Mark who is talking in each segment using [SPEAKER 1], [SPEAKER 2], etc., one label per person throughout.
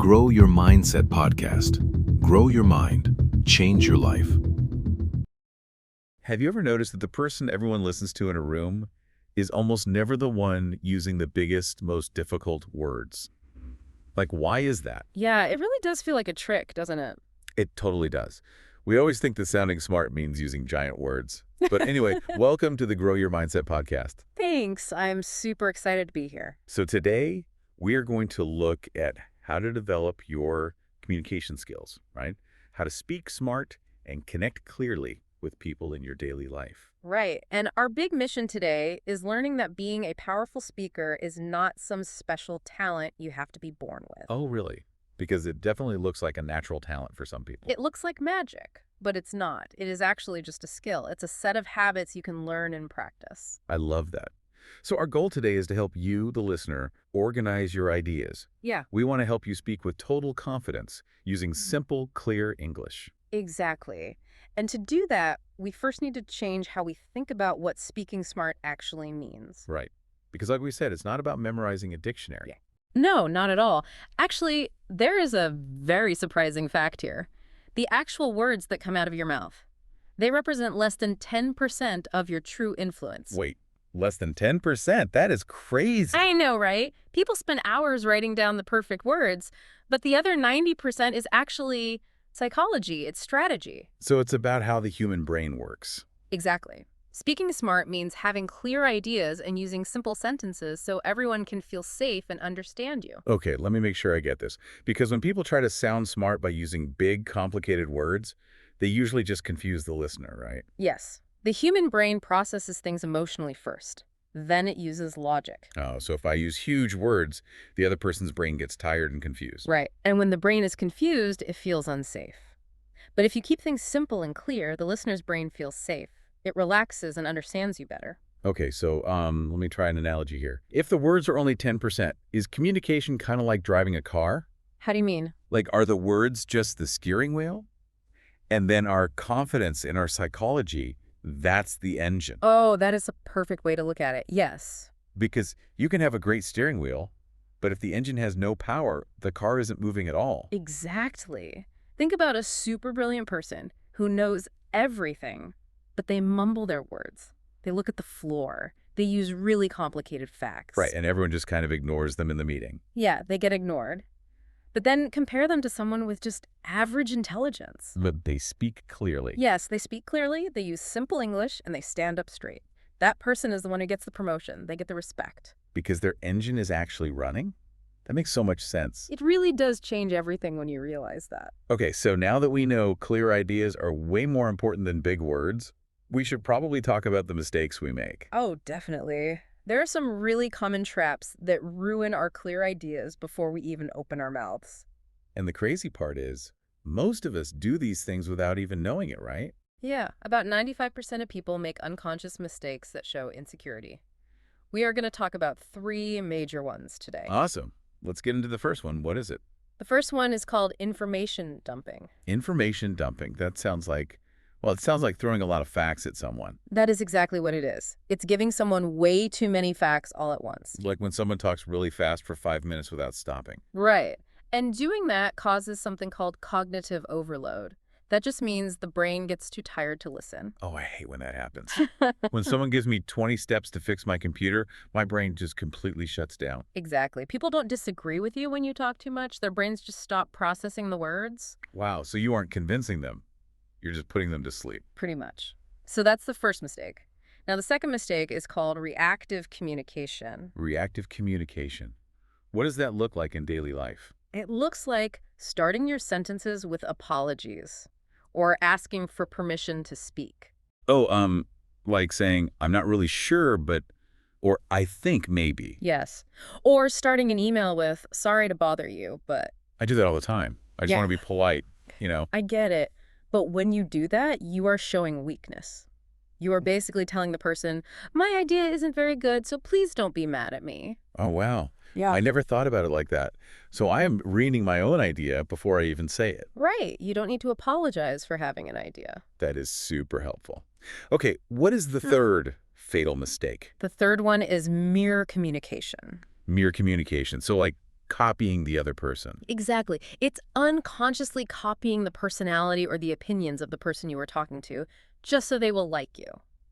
[SPEAKER 1] Grow Your Mindset podcast. Grow your mind. Change your life.
[SPEAKER 2] Have you ever noticed that the person everyone listens to in a room is almost never the one using the biggest, most difficult words? Like, why is that?
[SPEAKER 3] Yeah, it really does feel like a trick, doesn't it?
[SPEAKER 2] It totally does. We always think that sounding smart means using giant words. But anyway, welcome to the Grow Your Mindset podcast.
[SPEAKER 3] Thanks. I'm super excited to be here.
[SPEAKER 2] So today, we are going to look at how to develop your communication skills, right? How to speak smart and connect clearly with people in your daily life.
[SPEAKER 3] Right. And our big mission today is learning that being a powerful speaker is not some special talent you have to be born with.
[SPEAKER 2] Oh, really? Because it definitely looks like a natural talent for some people.
[SPEAKER 3] It looks like magic, but it's not. It is actually just a skill. It's a set of habits you can learn and practice.
[SPEAKER 2] I love that. So our goal today is to help you, the listener, organize your ideas.
[SPEAKER 3] Yeah,
[SPEAKER 2] We want to help you speak with total confidence using simple, clear English.
[SPEAKER 3] exactly. And to do that, we first need to change how we think about what speaking smart actually means.
[SPEAKER 2] Right. Because like we said, it's not about memorizing a dictionary.
[SPEAKER 3] No, not at all. Actually, there is a very surprising fact here. The actual words that come out of your mouth, they represent less than 10% of your true influence.
[SPEAKER 2] Wait, less than 10%? That is crazy.
[SPEAKER 3] I know, right? People spend hours writing down the perfect words, but the other 90% is actually psychology, it's strategy.
[SPEAKER 2] So it's about how the human brain works.
[SPEAKER 3] Exactly. Speaking smart means having clear ideas and using simple sentences so everyone can feel safe and understand you.
[SPEAKER 2] Okay, let me make sure I get this. Because when people try to sound smart by using big, complicated words, they usually just confuse the listener, right?
[SPEAKER 3] Yes. The human brain processes things emotionally first. Then it uses logic.
[SPEAKER 2] Oh, so if I use huge words, the other person's brain gets tired and confused.
[SPEAKER 3] Right. And when the brain is confused, it feels unsafe. But if you keep things simple and clear, the listener's brain feels safe. It relaxes and understands you better.
[SPEAKER 2] Okay, so let me try an analogy here. If the words are only 10%, is communication kind of like driving a car?
[SPEAKER 3] How do you mean?
[SPEAKER 2] Like, are the words just the steering wheel? And then our confidence in our psychology, that's the engine.
[SPEAKER 3] Oh, that is a perfect way to look at it. Yes.
[SPEAKER 2] Because you can have a great steering wheel, but if the engine has no power, the car isn't moving at all.
[SPEAKER 3] Exactly. Think about a super brilliant person who knows everything, but they mumble their words. They look at the floor. They use really complicated facts.
[SPEAKER 2] Right, and everyone just kind of ignores them in the meeting.
[SPEAKER 3] Yeah, they get ignored. But then compare them to someone with just average intelligence.
[SPEAKER 2] But they speak clearly.
[SPEAKER 3] Yes, they speak clearly, they use simple English, and they stand up straight. That person is the one who gets the promotion. They get the respect.
[SPEAKER 2] Because their engine is actually running? That makes so much sense.
[SPEAKER 3] It really does change everything when you realize that.
[SPEAKER 2] Okay, so now that we know clear ideas are way more important than big words, we should probably talk about the mistakes we make.
[SPEAKER 3] Oh, definitely. There are some really common traps that ruin our clear ideas before we even open our mouths.
[SPEAKER 2] And the crazy part is, most of us do these things without even knowing it, right?
[SPEAKER 3] Yeah, about 95% of people make unconscious mistakes that show insecurity. We are going to talk about 3 major ones today.
[SPEAKER 2] Awesome. Let's get into the first one. What is it?
[SPEAKER 3] The first one is called information dumping.
[SPEAKER 2] Information dumping. That sounds like, well, it sounds like throwing a lot of facts at someone.
[SPEAKER 3] That is exactly what it is. It's giving someone way too many facts all at once.
[SPEAKER 2] Like when someone talks really fast for 5 minutes without stopping.
[SPEAKER 3] Right. And doing that causes something called cognitive overload. That just means the brain gets too tired to listen.
[SPEAKER 2] Oh, I hate when that happens. When someone gives me 20 steps to fix my computer, my brain just completely shuts down.
[SPEAKER 3] Exactly. People don't disagree with you when you talk too much. Their brains just stop processing the words.
[SPEAKER 2] Wow, so you aren't convincing them. You're just putting them to sleep.
[SPEAKER 3] Pretty much. So that's the first mistake. Now, the second mistake is called reactive communication.
[SPEAKER 2] Reactive communication. What does that look like in daily life?
[SPEAKER 3] It looks like starting your sentences with apologies or asking for permission to speak.
[SPEAKER 2] Oh, like saying, I'm not really sure, but, or I think maybe.
[SPEAKER 3] Yes. Or starting an email with, sorry to bother you, but
[SPEAKER 2] I do that all the time. I just
[SPEAKER 3] Yeah.
[SPEAKER 2] want to be polite, you know.
[SPEAKER 3] I get it. But when you do that, you are showing weakness. You are basically telling the person, my idea isn't very good, so please don't be mad at me.
[SPEAKER 2] Oh, wow.
[SPEAKER 3] Yeah.
[SPEAKER 2] I never thought about it like that. So I am reading my own idea before I even say it.
[SPEAKER 3] Right. You don't need to apologize for having an idea.
[SPEAKER 2] That is super helpful. Okay, what is the third fatal mistake?
[SPEAKER 3] The third one is mere communication.
[SPEAKER 2] Mere communication. So like copying the other person.
[SPEAKER 3] Exactly. It's unconsciously copying the personality or the opinions of the person you were talking to, just so they will like you.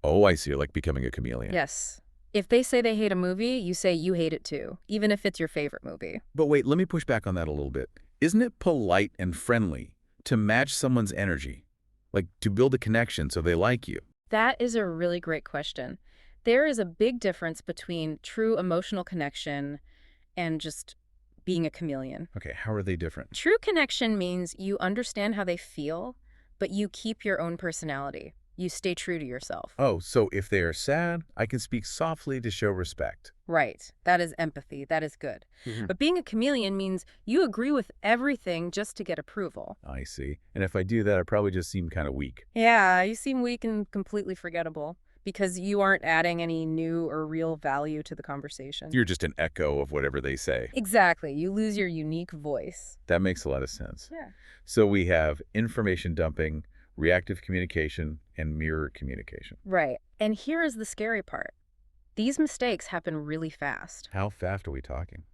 [SPEAKER 2] Oh, I see. Like becoming a chameleon.
[SPEAKER 3] Yes. If they say they hate a movie, you say you hate it too, even if it's your favorite movie.
[SPEAKER 2] But wait, let me push back on that a little bit. Isn't it polite and friendly to match someone's energy? Like to build a connection so they like you?
[SPEAKER 3] That is a really great question. There is a big difference between true emotional connection and just being a chameleon.
[SPEAKER 2] Okay, how are they different?
[SPEAKER 3] True connection means you understand how they feel, but you keep your own personality. You stay true to yourself.
[SPEAKER 2] Oh, so if they are sad, I can speak softly to show respect.
[SPEAKER 3] Right. That is empathy. That is good. But being a chameleon means you agree with everything just to get approval.
[SPEAKER 2] I see. And if I do that, I probably just seem kind of weak.
[SPEAKER 3] Yeah, you seem weak and completely forgettable because you aren't adding any new or real value to the conversation.
[SPEAKER 2] You're just an echo of whatever they say.
[SPEAKER 3] Exactly. You lose your unique voice.
[SPEAKER 2] That makes a lot of sense.
[SPEAKER 3] Yeah.
[SPEAKER 2] So we have information dumping, reactive communication, and mirror communication.
[SPEAKER 3] Right. And here is the scary part. These mistakes happen really fast.
[SPEAKER 2] How fast are we talking?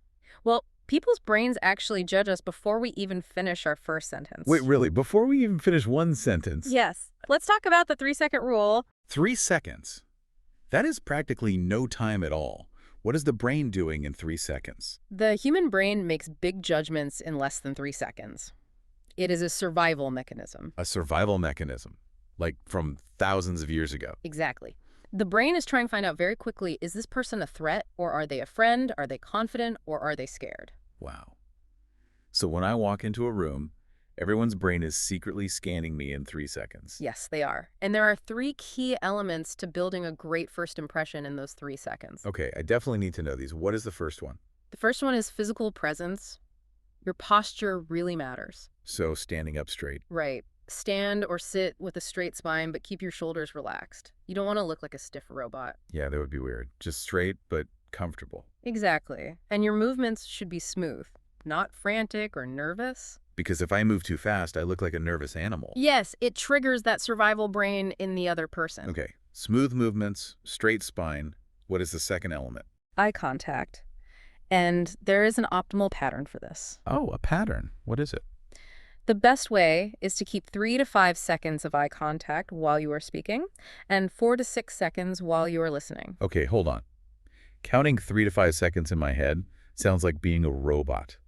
[SPEAKER 3] Well, people's brains actually judge us before we even finish our first sentence.
[SPEAKER 2] Wait, really? Before we even finish one sentence?
[SPEAKER 3] Yes. Let's talk about the 3-second rule.
[SPEAKER 2] 3 seconds. That is practically no time at all. What is the brain doing in 3 seconds?
[SPEAKER 3] The human brain makes big judgments in less than 3 seconds. It is a survival mechanism.
[SPEAKER 2] A survival mechanism, like from thousands of years ago.
[SPEAKER 3] Exactly. The brain is trying to find out very quickly, is this person a threat, or are they a friend, are they confident, or are they scared?
[SPEAKER 2] Wow. So when I walk into a room, everyone's brain is secretly scanning me in 3 seconds.
[SPEAKER 3] Yes, they are. And there are 3 key elements to building a great first impression in those 3 seconds.
[SPEAKER 2] Okay, I definitely need to know these. What is the first one?
[SPEAKER 3] The first one is physical presence. Your posture really matters.
[SPEAKER 2] So standing up straight.
[SPEAKER 3] Right. Stand or sit with a straight spine, but keep your shoulders relaxed. You don't want to look like a stiff robot.
[SPEAKER 2] Yeah, that would be weird. Just straight, but comfortable.
[SPEAKER 3] Exactly. And your movements should be smooth, not frantic or nervous.
[SPEAKER 2] Because if I move too fast, I look like a nervous animal.
[SPEAKER 3] Yes, it triggers that survival brain in the other person.
[SPEAKER 2] Okay, smooth movements, straight spine. What is the second element?
[SPEAKER 3] Eye contact. And there is an optimal pattern for this.
[SPEAKER 2] Oh, a pattern. What is it?
[SPEAKER 3] The best way is to keep 3 to 5 seconds of eye contact while you are speaking and 4 to 6 seconds while you are listening.
[SPEAKER 2] Okay, hold on. Counting 3 to 5 seconds in my head sounds like being a robot.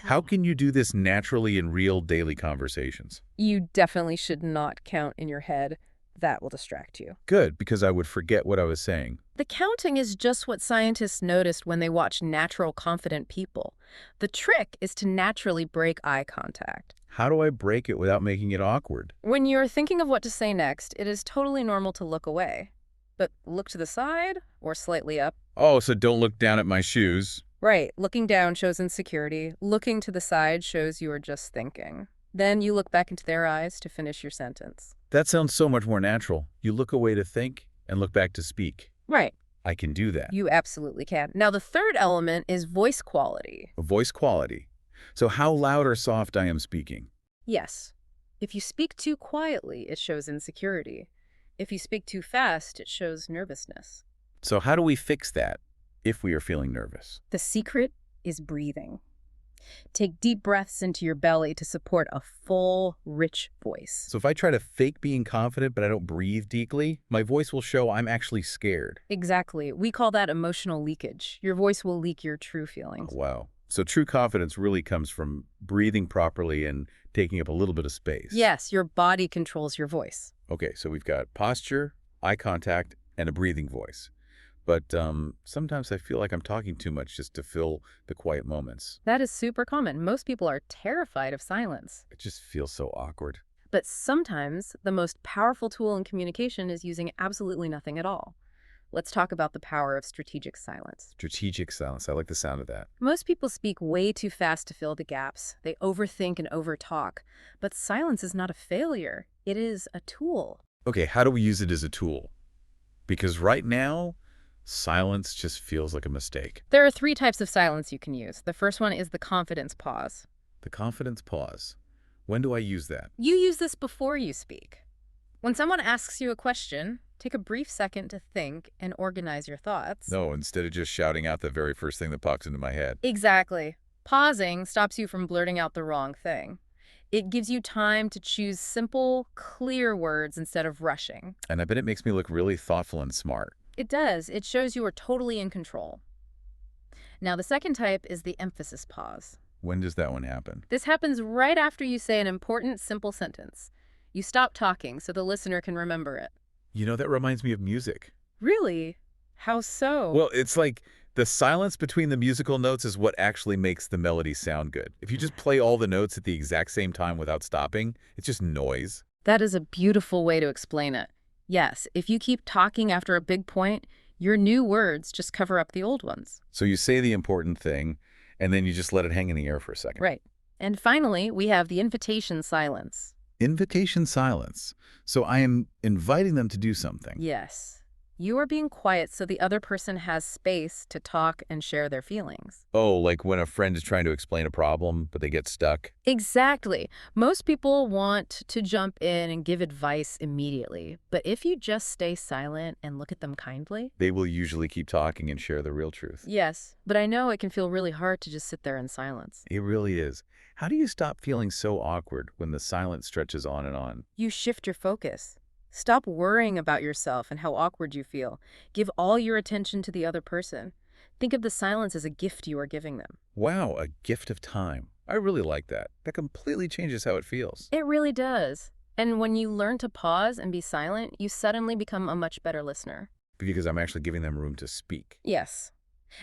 [SPEAKER 2] How can you do this naturally in real daily conversations?
[SPEAKER 3] You definitely should not count in your head. That will distract you.
[SPEAKER 2] Good, because I would forget what I was saying.
[SPEAKER 3] The counting is just what scientists noticed when they watched natural, confident people. The trick is to naturally break eye contact.
[SPEAKER 2] How do I break it without making it awkward?
[SPEAKER 3] When you're thinking of what to say next, it is totally normal to look away. But look to the side or slightly up.
[SPEAKER 2] Oh, so don't look down at my shoes.
[SPEAKER 3] Right. Looking down shows insecurity. Looking to the side shows you are just thinking. Then you look back into their eyes to finish your sentence.
[SPEAKER 2] That sounds so much more natural. You look away to think and look back to speak.
[SPEAKER 3] Right.
[SPEAKER 2] I can do that.
[SPEAKER 3] You absolutely can. Now, the third element is voice quality.
[SPEAKER 2] Voice quality. So how loud or soft I am speaking.
[SPEAKER 3] Yes. If you speak too quietly, it shows insecurity. If you speak too fast, it shows nervousness.
[SPEAKER 2] So how do we fix that if we are feeling nervous?
[SPEAKER 3] The secret is breathing. Take deep breaths into your belly to support a full, rich voice.
[SPEAKER 2] So if I try to fake being confident but I don't breathe deeply, my voice will show I'm actually scared.
[SPEAKER 3] Exactly. We call that emotional leakage. Your voice will leak your true feelings.
[SPEAKER 2] Oh, wow. So true confidence really comes from breathing properly and taking up a little bit of space.
[SPEAKER 3] Yes, your body controls your voice.
[SPEAKER 2] Okay, so we've got posture, eye contact, and a breathing voice. But sometimes I feel like I'm talking too much just to fill the quiet moments.
[SPEAKER 3] That is super common. Most people are terrified of silence.
[SPEAKER 2] It just feels so awkward.
[SPEAKER 3] But sometimes the most powerful tool in communication is using absolutely nothing at all. Let's talk about the power of strategic silence.
[SPEAKER 2] Strategic silence. I like the sound of that.
[SPEAKER 3] Most people speak way too fast to fill the gaps. They overthink and overtalk. But silence is not a failure. It is a tool.
[SPEAKER 2] Okay, how do we use it as a tool? Because right now, silence just feels like a mistake.
[SPEAKER 3] There are 3 types of silence you can use. The first one is the confidence pause.
[SPEAKER 2] The confidence pause. When do I use that?
[SPEAKER 3] You use this before you speak. When someone asks you a question, take a brief second to think and organize your thoughts.
[SPEAKER 2] No, instead of just shouting out the very first thing that pops into my head.
[SPEAKER 3] Exactly. Pausing stops you from blurting out the wrong thing. It gives you time to choose simple, clear words instead of rushing.
[SPEAKER 2] And I bet it makes me look really thoughtful and smart.
[SPEAKER 3] It does. It shows you are totally in control. Now, the second type is the emphasis pause.
[SPEAKER 2] When does that one happen?
[SPEAKER 3] This happens right after you say an important, simple sentence. You stop talking so the listener can remember it.
[SPEAKER 2] You know, that reminds me of music.
[SPEAKER 3] Really? How so?
[SPEAKER 2] Well, it's like the silence between the musical notes is what actually makes the melody sound good. If you just play all the notes at the exact same time without stopping, it's just noise.
[SPEAKER 3] That is a beautiful way to explain it. Yes, if you keep talking after a big point, your new words just cover up the old ones.
[SPEAKER 2] So you say the important thing, and then you just let it hang in the air for a second.
[SPEAKER 3] Right. And finally, we have the invitation silence.
[SPEAKER 2] Invitation silence. So I am inviting them to do something.
[SPEAKER 3] Yes. You are being quiet so the other person has space to talk and share their feelings.
[SPEAKER 2] Oh, like when a friend is trying to explain a problem, but they get stuck.
[SPEAKER 3] Exactly. Most people want to jump in and give advice immediately. But if you just stay silent and look at them kindly.
[SPEAKER 2] They will usually keep talking and share the real truth.
[SPEAKER 3] Yes, but I know it can feel really hard to just sit there in silence.
[SPEAKER 2] It really is. How do you stop feeling so awkward when the silence stretches on and on?
[SPEAKER 3] You shift your focus. Stop worrying about yourself and how awkward you feel. Give all your attention to the other person. Think of the silence as a gift you are giving them.
[SPEAKER 2] Wow, a gift of time. I really like that. That completely changes how it feels.
[SPEAKER 3] It really does. And when you learn to pause and be silent, you suddenly become a much better listener.
[SPEAKER 2] Because I'm actually giving them room to speak.
[SPEAKER 3] Yes.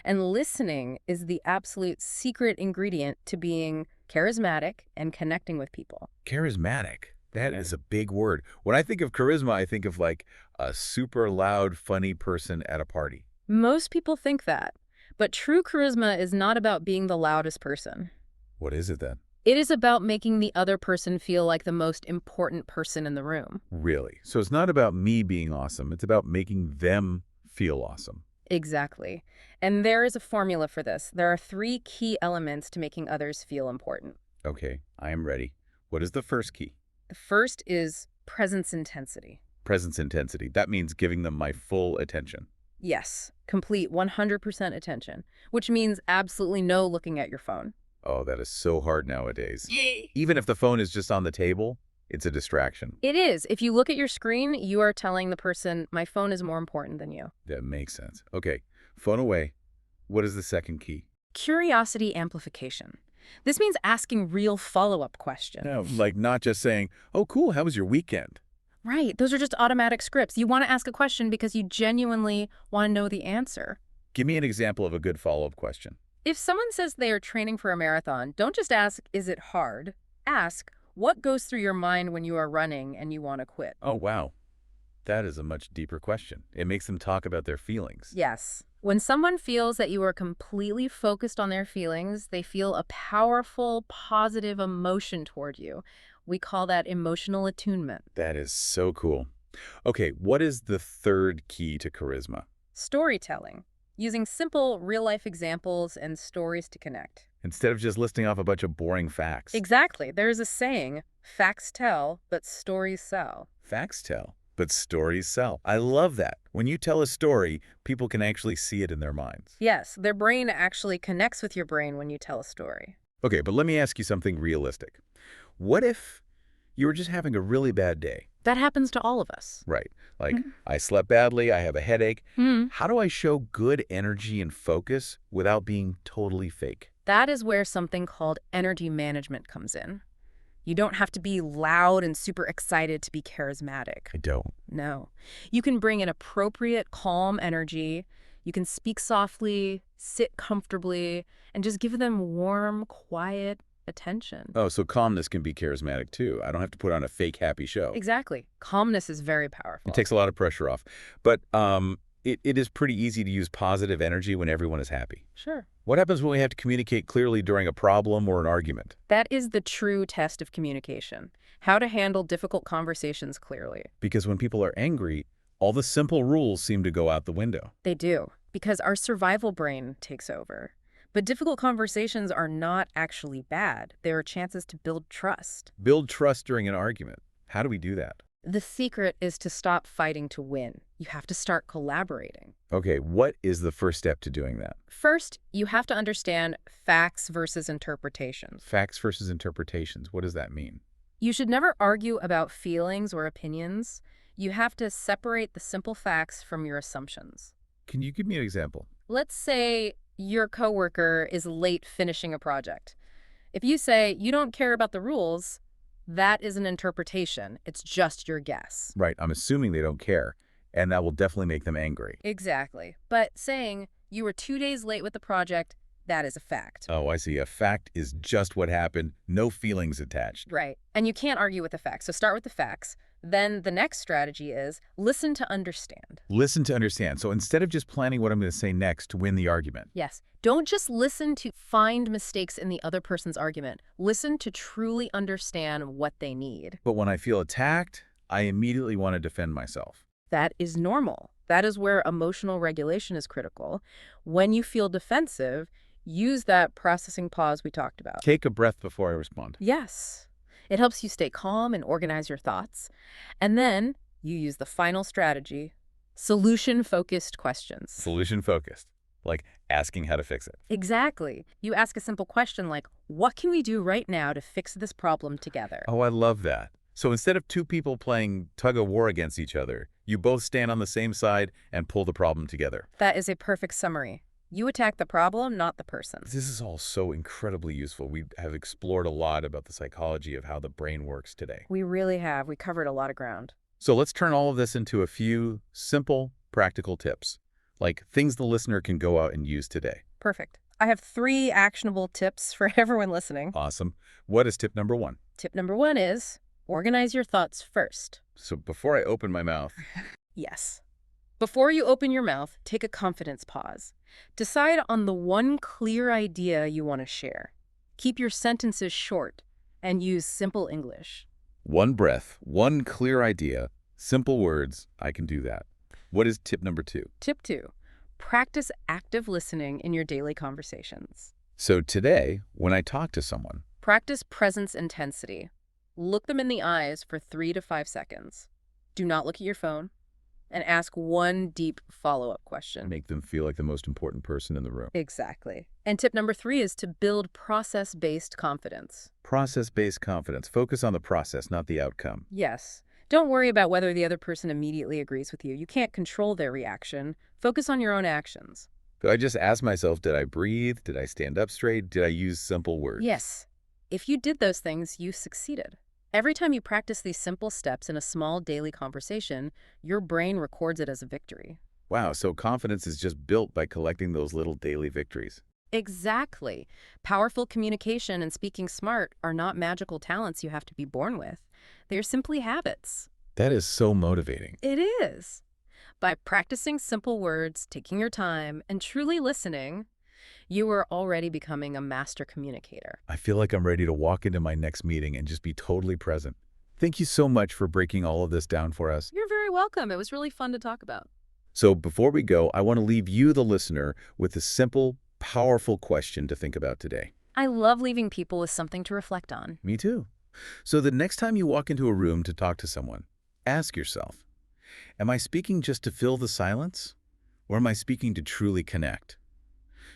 [SPEAKER 3] And listening is the absolute secret ingredient to being charismatic and connecting with people.
[SPEAKER 2] Charismatic. That is a big word. When I think of charisma, I think of like a super loud, funny person at a party.
[SPEAKER 3] Most people think that. But true charisma is not about being the loudest person.
[SPEAKER 2] What is it then?
[SPEAKER 3] It is about making the other person feel like the most important person in the room.
[SPEAKER 2] Really? So it's not about me being awesome. It's about making them feel awesome.
[SPEAKER 3] Exactly. And there is a formula for this. There are 3 key elements to making others feel important.
[SPEAKER 2] Okay, I am ready. What is the first key?
[SPEAKER 3] The first is presence intensity.
[SPEAKER 2] Presence intensity. That means giving them my full attention.
[SPEAKER 3] Yes, complete 100% attention, which means absolutely no looking at your phone.
[SPEAKER 2] Oh, that is so hard nowadays. Even if the phone is just on the table, it's a distraction.
[SPEAKER 3] It is. If you look at your screen, you are telling the person, my phone is more important than you.
[SPEAKER 2] That makes sense. Okay, phone away. What is the second key?
[SPEAKER 3] Curiosity amplification. This means asking real follow-up questions.
[SPEAKER 2] No, like not just saying, oh, cool, how was your weekend?
[SPEAKER 3] Right. Those are just automatic scripts. You want to ask a question because you genuinely want to know the answer.
[SPEAKER 2] Give me an example of a good follow-up question.
[SPEAKER 3] If someone says they are training for a marathon, don't just ask, is it hard? Ask, what goes through your mind when you are running and you want to quit?
[SPEAKER 2] Oh, wow. That is a much deeper question. It makes them talk about their feelings.
[SPEAKER 3] Yes. When someone feels that you are completely focused on their feelings, they feel a powerful, positive emotion toward you. We call that emotional attunement.
[SPEAKER 2] That is so cool. Okay, what is the third key to charisma?
[SPEAKER 3] Storytelling. Using simple, real-life examples and stories to connect.
[SPEAKER 2] Instead of just listing off a bunch of boring facts.
[SPEAKER 3] Exactly. There's a saying, facts tell, but stories sell.
[SPEAKER 2] Facts tell, but stories sell. I love that. When you tell a story, people can actually see it in their minds.
[SPEAKER 3] Yes, their brain actually connects with your brain when you tell a story.
[SPEAKER 2] Okay, but let me ask you something realistic. What if you were just having a really bad day?
[SPEAKER 3] That happens to all of us.
[SPEAKER 2] Right. Like, I slept badly, I have a headache.
[SPEAKER 3] Hmm.
[SPEAKER 2] How do I show good energy and focus without being totally fake?
[SPEAKER 3] That is where something called energy management comes in. You don't have to be loud and super excited to be charismatic.
[SPEAKER 2] I don't.
[SPEAKER 3] No. You can bring an appropriate, calm energy. You can speak softly, sit comfortably, and just give them warm, quiet attention.
[SPEAKER 2] Oh, so calmness can be charismatic too. I don't have to put on a fake happy show.
[SPEAKER 3] Exactly. Calmness is very powerful.
[SPEAKER 2] It takes a lot of pressure off. But it is pretty easy to use positive energy when everyone is happy.
[SPEAKER 3] Sure.
[SPEAKER 2] What happens when we have to communicate clearly during a problem or an argument?
[SPEAKER 3] That is the true test of communication. How to handle difficult conversations clearly.
[SPEAKER 2] Because when people are angry, all the simple rules seem to go out the window.
[SPEAKER 3] They do, because our survival brain takes over. But difficult conversations are not actually bad. They are chances to build trust.
[SPEAKER 2] Build trust during an argument. How do we do that?
[SPEAKER 3] The secret is to stop fighting to win. You have to start collaborating.
[SPEAKER 2] Okay, what is the first step to doing that?
[SPEAKER 3] First, you have to understand facts versus interpretations.
[SPEAKER 2] Facts versus interpretations. What does that mean?
[SPEAKER 3] You should never argue about feelings or opinions. You have to separate the simple facts from your assumptions.
[SPEAKER 2] Can you give me an example?
[SPEAKER 3] Let's say your coworker is late finishing a project. If you say you don't care about the rules, that is an interpretation. It's just your guess.
[SPEAKER 2] Right, I'm assuming they don't care, and that will definitely make them angry.
[SPEAKER 3] Exactly. But saying you were 2 days late with the project, that is a fact.
[SPEAKER 2] Oh, I see. A fact is just what happened, no feelings attached.
[SPEAKER 3] Right. And you can't argue with the facts. So start with the facts. Then the next strategy is listen to understand.
[SPEAKER 2] Listen to understand. So instead of just planning what I'm going to say next to win the argument.
[SPEAKER 3] Yes. Don't just listen to find mistakes in the other person's argument. Listen to truly understand what they need.
[SPEAKER 2] But when I feel attacked, I immediately want to defend myself.
[SPEAKER 3] That is normal. That is where emotional regulation is critical. When you feel defensive, use that processing pause we talked about.
[SPEAKER 2] Take a breath before I respond.
[SPEAKER 3] Yes. It helps you stay calm and organize your thoughts. And then you use the final strategy, solution-focused questions.
[SPEAKER 2] Solution-focused, like asking how to fix it.
[SPEAKER 3] Exactly. You ask a simple question like, what can we do right now to fix this problem together?
[SPEAKER 2] Oh, I love that. So instead of two people playing tug-of-war against each other, you both stand on the same side and pull the problem together.
[SPEAKER 3] That is a perfect summary. You attack the problem, not the person.
[SPEAKER 2] This is all so incredibly useful. We have explored a lot about the psychology of how the brain works today.
[SPEAKER 3] We really have. We covered a lot of ground.
[SPEAKER 2] So let's turn all of this into a few simple, practical tips, like things the listener can go out and use today.
[SPEAKER 3] Perfect. I have 3 actionable tips for everyone listening.
[SPEAKER 2] Awesome. What is tip number 1?
[SPEAKER 3] Tip number 1 is organize your thoughts first.
[SPEAKER 2] So before I open my mouth,
[SPEAKER 3] Yes. Before you open your mouth, take a confidence pause. Decide on the one clear idea you want to share. Keep your sentences short and use simple English.
[SPEAKER 2] one breath, one clear idea, simple words, I can do that. What is tip number 2?
[SPEAKER 3] Tip 2, practice active listening in your daily conversations.
[SPEAKER 2] So today, when I talk to someone,
[SPEAKER 3] Practice presence intensity. Look them in the eyes for 3 to 5 seconds. Do not look at your phone. And ask one deep follow-up question.
[SPEAKER 2] make them feel like the most important person in the room.
[SPEAKER 3] Exactly. And tip number 3 is to build process-based confidence.
[SPEAKER 2] Process-based confidence. Focus on the process, not the outcome.
[SPEAKER 3] Yes. Don't worry about whether the other person immediately agrees with you. You can't control their reaction. Focus on your own actions.
[SPEAKER 2] So I just ask myself, did I breathe? Did I stand up straight? Did I use simple words?
[SPEAKER 3] Yes. If you did those things, you succeeded. Every time you practice these simple steps in a small daily conversation, your brain records it as a victory.
[SPEAKER 2] Wow, so confidence is just built by collecting those little daily victories.
[SPEAKER 3] Exactly. Powerful communication and speaking smart are not magical talents you have to be born with. They're simply habits.
[SPEAKER 2] That is so motivating.
[SPEAKER 3] It is. By practicing simple words, taking your time, and truly listening, you are already becoming a master communicator.
[SPEAKER 2] I feel like I'm ready to walk into my next meeting and just be totally present. Thank you so much for breaking all of this down for us.
[SPEAKER 3] You're very welcome. It was really fun to talk about.
[SPEAKER 2] So before we go, I want to leave you, the listener, with a simple, powerful question to think about today.
[SPEAKER 3] I love leaving people with something to reflect on.
[SPEAKER 2] Me too. So the next time you walk into a room to talk to someone, ask yourself, am I speaking just to fill the silence, or am I speaking to truly connect?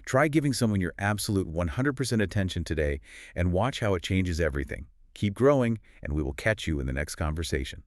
[SPEAKER 2] Try giving someone your absolute 100% attention today and watch how it changes everything. Keep growing, and we will catch you in the next conversation.